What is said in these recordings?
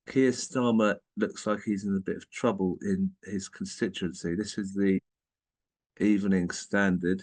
Keir Starmer looks like he's in a bit of trouble in his constituency. This is the Evening Standard.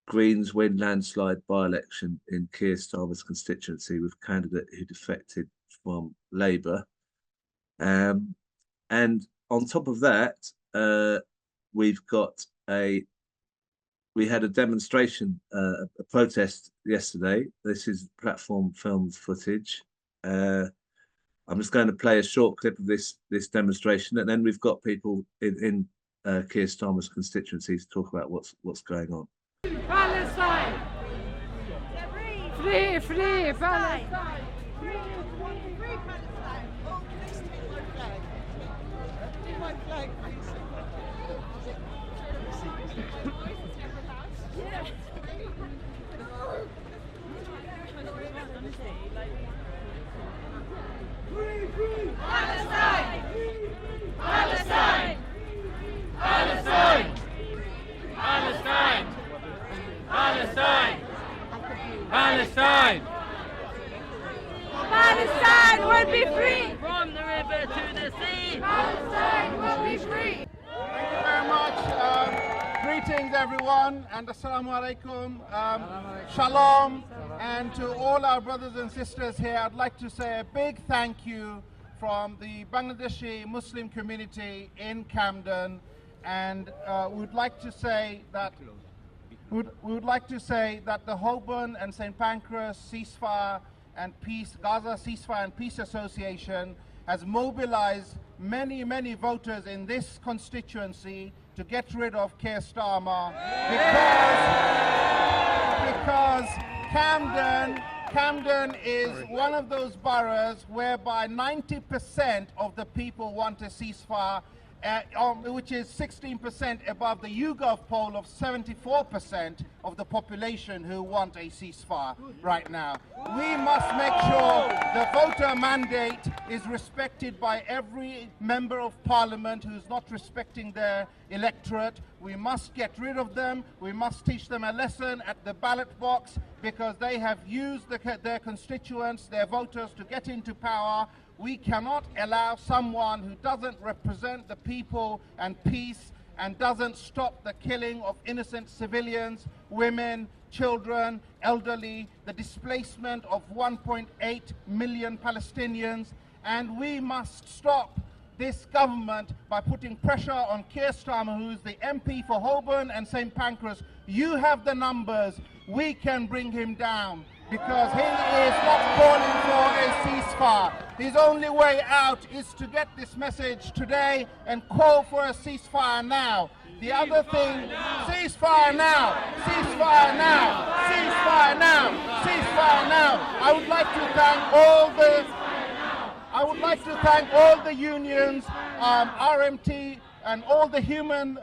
Greens win landslide by-election in Keir Starmer's constituency with candidate who defected from Labour. And on top of that, we had a demonstration, a protest yesterday. This is platform filmed footage. I'm just going to play a short clip of this demonstration, and then we've got people in Keir Starmer's constituency to talk about what's going on. Palestine! Free, free, Palestine! Free Palestine! Oh, please take my flag. Take my flag, please. Free, free! Palestine! Palestine! Palestine! Palestine! Palestine! Palestine! Palestine will be free! From the river to the sea! Palestine will be free! Thank you very much. Greetings, everyone, and assalamu alaikum. Shalom. And to all our brothers and sisters here, I'd like to say a big thank you from the Bangladeshi Muslim community in Camden. And we would like to say that the Holborn and St. Pancras Ceasefire and Peace, Gaza Ceasefire and Peace Association has mobilized many voters in this constituency to get rid of Keir Starmer because Camden is one of those boroughs whereby 90% of the people want a ceasefire, which is 16% above the YouGov poll of 74% of the population who want a ceasefire right now. We must make sure the voter mandate is respected by every member of parliament who's not respecting their electorate. We must get rid of them. We must teach them a lesson at the ballot box because they have used their constituents, their voters, to get into power. We cannot allow someone who doesn't represent the people and peace and doesn't stop the killing of innocent civilians, women, children, elderly, the displacement of 1.8 million Palestinians. And we must stop this government by putting pressure on Keir Starmer, who is the MP for Holborn and St. Pancras. You have the numbers. We can bring him down, because he is not calling for a ceasefire. His only way out is to get this message today and call for a ceasefire now. The other thing, ceasefire now, ceasefire now, ceasefire now, ceasefire now. I would like to thank all the unions, RMT, and all the human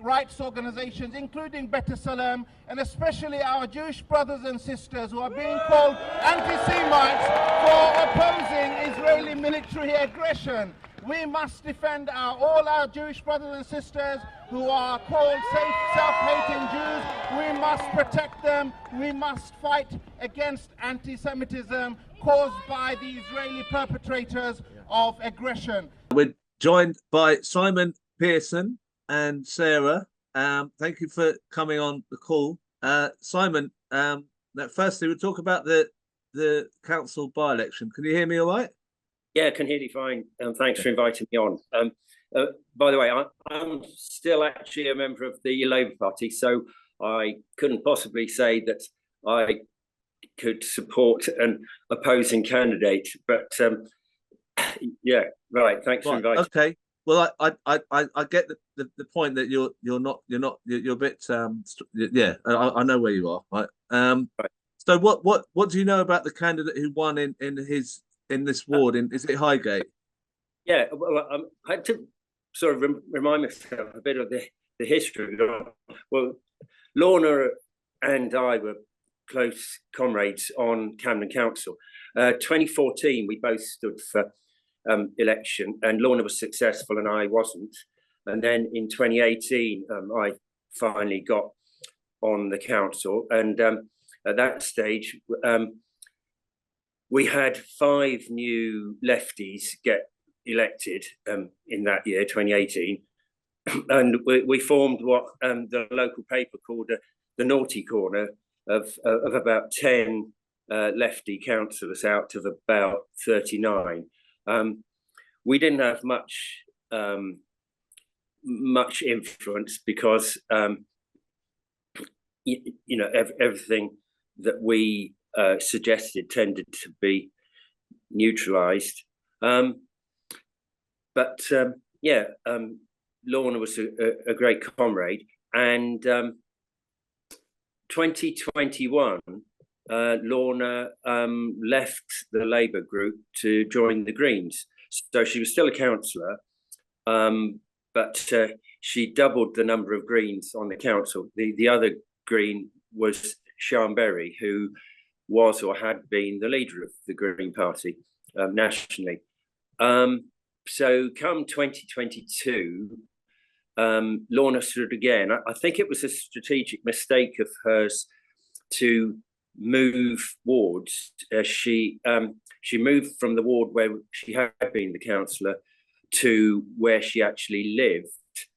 rights organizations, including Better Salem, and especially our Jewish brothers and sisters who are being called anti-Semites for opposing Israeli military aggression. We must defend all our Jewish brothers and sisters who are called self-hating Jews. We must protect them. We must fight against anti-Semitism caused by the Israeli perpetrators of aggression. We're joined by Simon Pearson and Sarah. Thank you for coming on the call. Simon, firstly, we'll talk about the council by-election. Can you hear me all right? Yeah, I can hear you fine. Thanks for inviting me on. By the way, I'm still actually a member of the Labour Party, so I couldn't possibly say that I could support an opposing candidate. But yeah, right. Thanks for inviting. Okay. Well, I get the point that you're a bit yeah. I know where you are. Right. Right. So what do you know about the candidate who won in this ward? Is it Highgate? Yeah. Well, I had to sort of remind myself a bit of the history. Well, Lorna and I were close comrades on Camden Council. 2014, we both stood for election, and Lorna was successful and I wasn't. And then in 2018, I finally got on the council, and at that stage, we had 5 new lefties get elected in that year, 2018, and we formed what the local paper called the naughty corner of about 10 lefty councillors out of about 39. We didn't have much influence because everything that we suggested tended to be neutralised. But Lorna was a great comrade, and 2021, Lorna left the Labour group to join the Greens. So she was still a councillor, but she doubled the number of Greens on the council. The other Green was Sian Berry, who was or had been the leader of the Green Party nationally. So come 2022, Lorna stood again. I think it was a strategic mistake of hers to move wards. She moved from the ward where she had been the councillor to where she actually lived,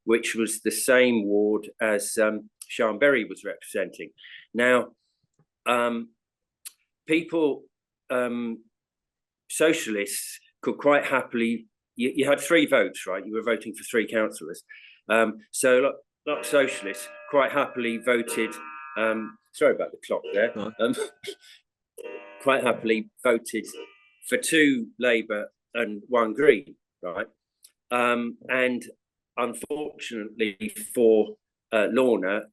which was the same ward as Sian Berry was representing. Now, socialists could quite happily, you had 3 votes, right? You were voting for 3 councillors. So a lot of socialists quite happily voted, sorry about the clock there, quite happily voted for 2 Labour and 1 Green, right? And unfortunately for Lorna,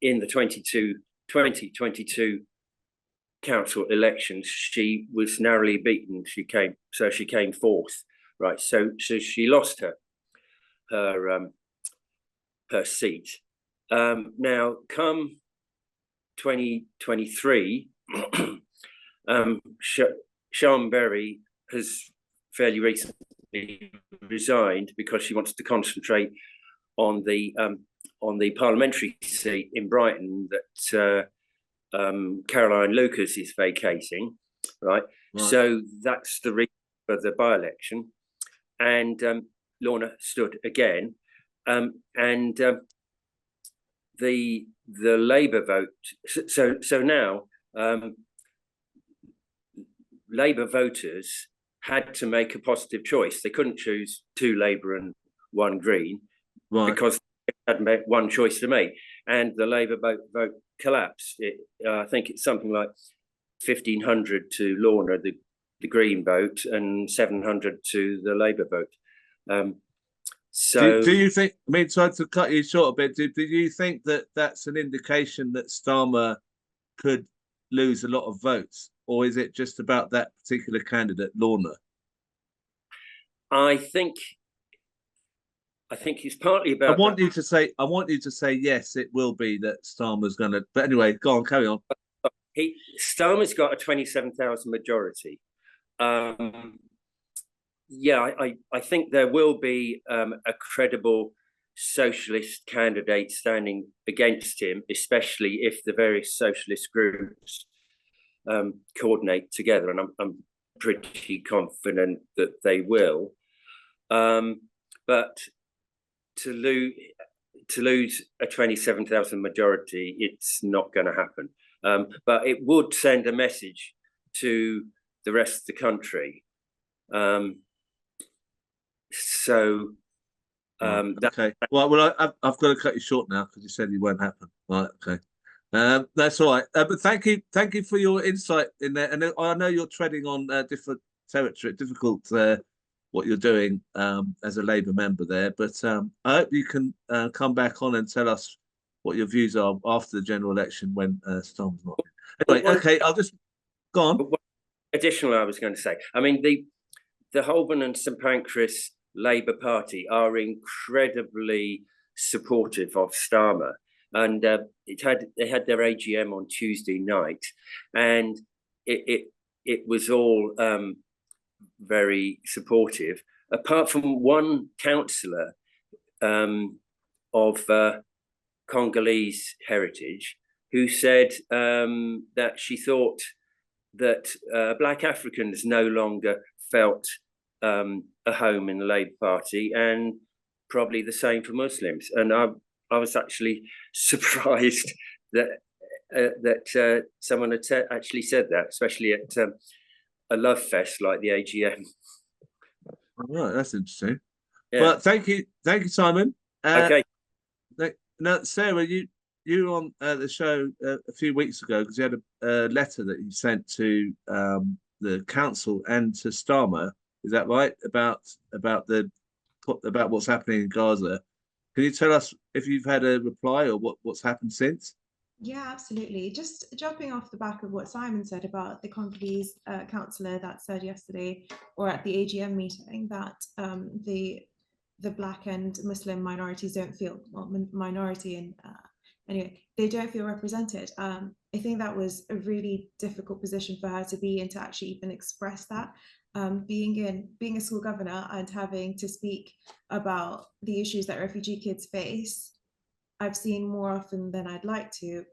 in the 2022 council elections, she was narrowly beaten. She came 4th, right? So she lost her seat. Now, come 2023, Sian Berry has fairly recently resigned because she wants to concentrate on the parliamentary seat in Brighton that Caroline Lucas is vacating, right? So that's the reason for the by-election, and Lorna stood again, and the Labour vote. So now Labour voters had to make a positive choice. They couldn't choose 2 Labour and 1 Green, because they had one choice to make, and the Labour vote collapsed. I think it's something like 1,500 to Lorna, the Green vote, and 700 to the Labour vote. So do you think, I mean, sorry to cut you short a bit, do you think that that's an indication that Starmer could lose a lot of votes, or is it just about that particular candidate, Lorna? I think it's partly about. I want you to say yes, it will be that Starmer's going to. But anyway, go on, carry on. Starmer's got a 27,000 majority. I think there will be a credible socialist candidate standing against him, especially if the various socialist groups coordinate together, and I'm pretty confident that they will. But to lose a 27,000 majority, it's not going to happen. But it would send a message to the rest of the country. Okay. Well, I've got to cut you short now because you said it won't happen. Right. Okay. That's all right. But thank you for your insight in there. And I know you're treading on different territory, difficult what you're doing as a Labour member there. But I hope you can come back on and tell us what your views are after the general election when Storm's not in. Anyway, okay, I'll just go on. Additional, I was going to say, I mean, the Holborn and St Pancras Labour Party are incredibly supportive of Starmer, and they had their AGM on Tuesday night, and it was all very supportive, apart from one councillor of Congolese heritage who said that she thought that Black Africans no longer felt a home in the Labour Party, and probably the same for Muslims. And I was actually surprised that someone had actually said that, especially at a love fest like the AGM. All right, that's interesting. Yeah. Well, thank you, Simon. Okay. Now, Sarah, you were on the show a few weeks ago because you had a letter that you sent to the council and to Starmer. Is that right? About what's happening in Gaza. Can you tell us if you've had a reply or what's happened since? Yeah, absolutely. Just jumping off the back of what Simon said about the Congolese councillor that said yesterday, or at the AGM meeting, that the Black and Muslim minorities don't feel, well, minority and anyway, they don't feel represented. I think that was a really difficult position for her to be in, to actually even express that. Being a school governor and having to speak about the issues that refugee kids face, I've seen more often than I'd like to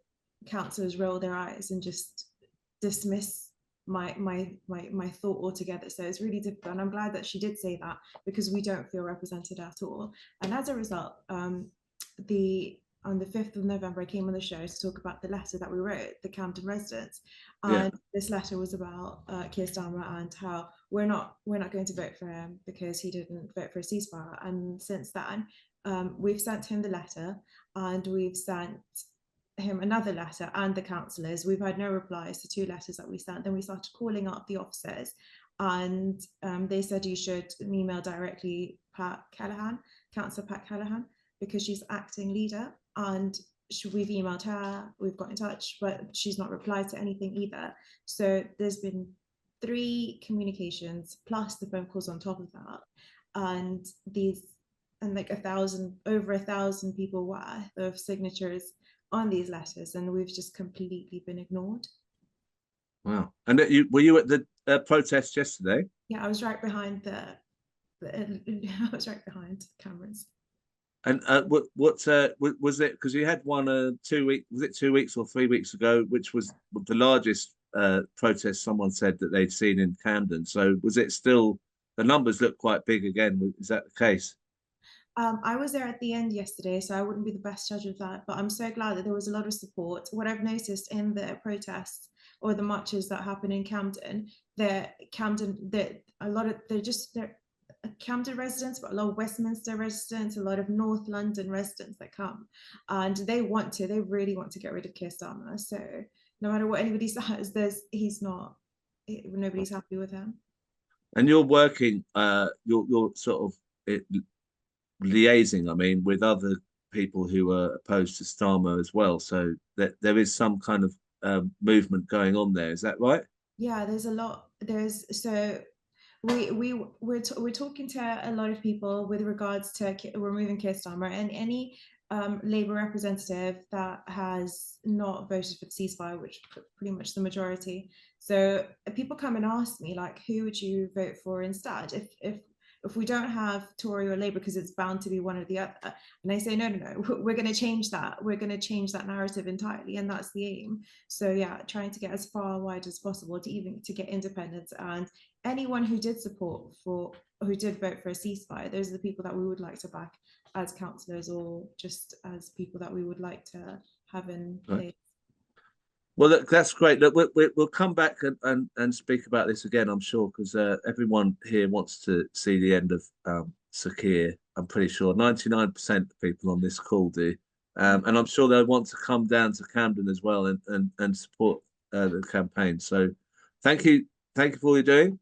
councillors roll their eyes and just dismiss my thought altogether. So it's really difficult, and I'm glad that she did say that, because we don't feel represented at all. And as a result, on the 5th of November, I came on the show to talk about the letter that we wrote, the Camden residents. And this letter was about Keir Starmer and how we're not going to vote for him because he didn't vote for a ceasefire. And since then, we've sent him the letter, and we've sent him another letter, and the councillors. We've had no replies to 2 letters that we sent. Then we started calling up the officers, and they said you should email directly Councillor Pat Callaghan, because she's acting leader. And we've emailed her, we've got in touch, but she's not replied to anything either. So there's been 3 communications plus the phone calls on top of that, and like over 1,000 people worth of signatures on these letters, and we've just completely been ignored. Wow! And were you at the protest yesterday? Yeah, I was right behind I was right behind cameras. And what was it? Because you had one 2 weeks, was it 2 weeks or 3 weeks ago, which was the largest protest someone said that they'd seen in Camden. So was it still, the numbers look quite big again? Is that the case? I was there at the end yesterday, so I wouldn't be the best judge of that, but I'm so glad that there was a lot of support. What I've noticed in the protests or the marches that happen in Camden, they're Camden residents, but a lot of Westminster residents, a lot of North London residents that come, and they really want to get rid of Keir Starmer. So no matter what anybody says, nobody's happy with him. And you're working, you're sort of liaising, I mean, with other people who are opposed to Starmer as well. So that there is some kind of movement going on there. Is that right? Yeah, there's a lot. We're talking to a lot of people with regards to removing Keir Starmer, and any Labour representative that has not voted for the ceasefire, which pretty much the majority. So people come and ask me, like, who would you vote for instead if we don't have Tory or Labour, because it's bound to be one or the other. And I say, no, we're going to change that. We're going to change that narrative entirely, and that's the aim. So yeah, trying to get as far wide as possible to get independence, and anyone who did vote for a ceasefire, those are the people that we would like to back as councillors, or just as people that we would like to have in place. Well, look, that's great. Look, we'll come back and speak about this again, I'm sure, because everyone here wants to see the end of Sir Keir. I'm pretty sure 99% of people on this call do. And I'm sure they'll want to come down to Camden as well and support the campaign. So thank you for all you're doing.